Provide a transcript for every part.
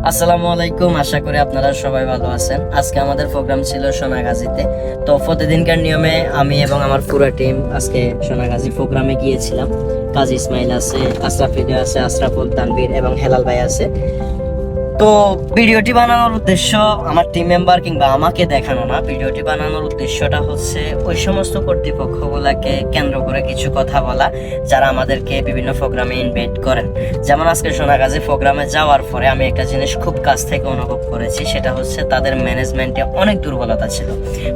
আসসালামু আলাইকুম, আশা করি আপনারা সবাই ভালো আছেন। আজকে আমাদের প্রোগ্রাম ছিল সোনাগাজীতে। তো প্রতিদিনকার নিয়মে আমি এবং আমার পুরো টিম আজকে সোনাগাজী প্রোগ্রামে গিয়েছিলাম। কাজী ইসমাইল আছে, আশরাফ আছে, আশরাফুল তানভীর এবং হেলাল ভাই আছে। তো ভিডিওটি বানানোর উদ্দেশ্য আমার টিম মেম্বার কিংবা আমাকে দেখানো না। ভিডিওটি বানানোর উদ্দেশ্যটা হচ্ছে ওই সমস্ত কর্তৃপক্ষগুলোকে কেন্দ্র করে কিছু কথা বলা যারা আমাদেরকে বিভিন্ন প্রোগ্রামে ইনভাইট করেন। যেমন আজকে সোনাগাজী প্রোগ্রামে যাওয়ার পরে আমি একটা জিনিস খুব কাছ থেকে অনুভব করেছি, সেটা হচ্ছে তাদের ম্যানেজমেন্টে অনেক দুর্বলতা ছিল।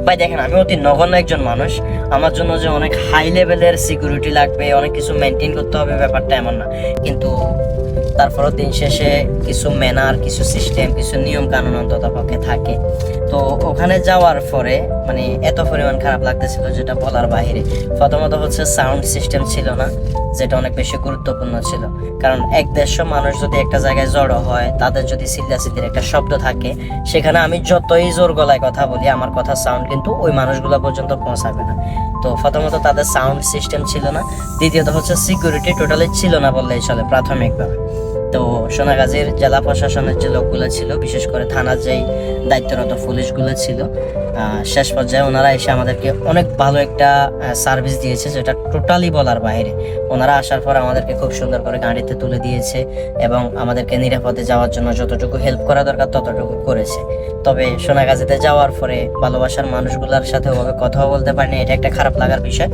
ভাই দেখেন, আমি অতি নগণ্য একজন মানুষ, আমার জন্য যে অনেক হাই লেভেলের সিকিউরিটি লাগবে, অনেক কিছু মেনটেন করতে হবে, ব্যাপারটা এমন না। কিন্তু তারপরও দিন শেষে কিছু ম্যানার, কিছু সিস্টেম, কিছু নিয়ম কানুন অন্তত পক্ষে থাকে। তো ওখানে যাওয়ার পরে মানে এত পরিমাণ খারাপ লাগতেছিল যেটা বলার বাইরে। প্রথমত হচ্ছে সাউন্ড সিস্টেম ছিল না, যেটা অনেক বেশি গুরুত্বপূর্ণ ছিল। কারণ 1-150 মানুষ যদি একটা জায়গায় জড়ো হয়, তাদের যদি চিল্লাচিল্লির একটা শব্দ থাকে, সেখানে আমি যতই জোর গলায় কথা বলি, আমার কথা সাউন্ড কিন্তু ওই মানুষগুলো পর্যন্ত পৌঁছাবে না। তো প্রথমত তাদের সাউন্ড সিস্টেম ছিল না, দ্বিতীয়ত হচ্ছে সিকিউরিটি টোটালি ছিল না বললেই চলে প্রাথমিকভাবে। তো সোনাগাজীর জেলা প্রশাসনের যে লোকগুলো ছিল, বিশেষ করে থানার যেই দায়িত্বরত পুলিশগুলো ছিল, শেষ পর্যায়ে ওনারা এসে আমাদেরকে অনেক ভালো একটা সার্ভিস দিয়েছে, যেটা টোটালি বলার বাইরে। ওনারা আসার পর আমাদেরকে খুব সুন্দর করে গাড়িতে তুলে দিয়েছে এবং আমাদেরকে নিরাপদে যাওয়ার জন্য যতটুকু হেল্প করা দরকার ততটুকু করেছে। তবে সোনাগাজীতে যাওয়ার পরে ভালোবাসার মানুষগুলোর সাথে ওভাবে কথাও বলতে পারিনি, এটা একটা খারাপ লাগার বিষয়।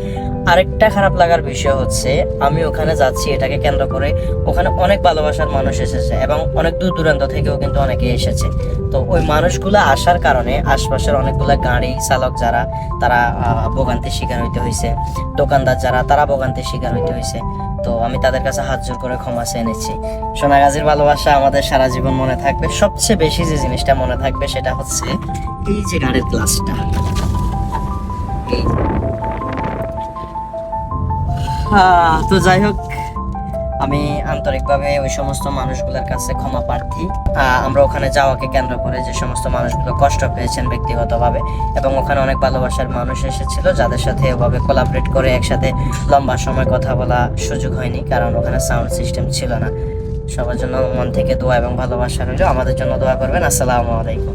আরেকটা খারাপ লাগার বিষয় হচ্ছে, আমি ওখানে যাচ্ছি এটাকে কেন্দ্র করে, ওখানে অনেক ভালোবাসার মানুষ এসেছে এবং অনেক দূর দূরান্ত থেকেও কিন্তু অনেকে এসেছে। তো ওই মানুষগুলো আসার কারণে আশপাশের অনেকগুলো গাড়ি চালক যারা, তারা ভোগান্তির শিকার হইতে হয়েছে, দোকানদার যারা, তারা ভোগান্তির শিকার হইতে হয়েছে। তো আমি তাদের কাছে হাত জোর করে ক্ষমা চেয়ে নিচ্ছি। সোনাগাজীর ভালোবাসা আমাদের সারা জীবন মনে থাকবে। সবচেয়ে বেশি যে জিনিসটা মনে থাকবে সেটা হচ্ছে এই যে গাড়ির গ্লাসটা। তো যাই হোক, আমি আন্তরিকভাবে ওই সমস্ত মানুষগুলোর কাছে ক্ষমা প্রার্থী। আমরা ওখানে যাওয়াকে কেন্দ্র করে যে সমস্ত মানুষগুলো কষ্ট পেয়েছেন ব্যক্তিগতভাবে, এবং ওখানে অনেক ভালোবাসার মানুষ এসেছিল যাদের সাথে ওভাবে কোলাবরেট করে একসাথে লম্বা সময় কথা বলা সুযোগ হয়নি, কারণ ওখানে সাউন্ড সিস্টেম ছিল না। সবার জন্য মন থেকে দোয়া এবং ভালোবাসা রইল। আমাদের জন্য দোয়া করবেন। আসসালামু আলাইকুম।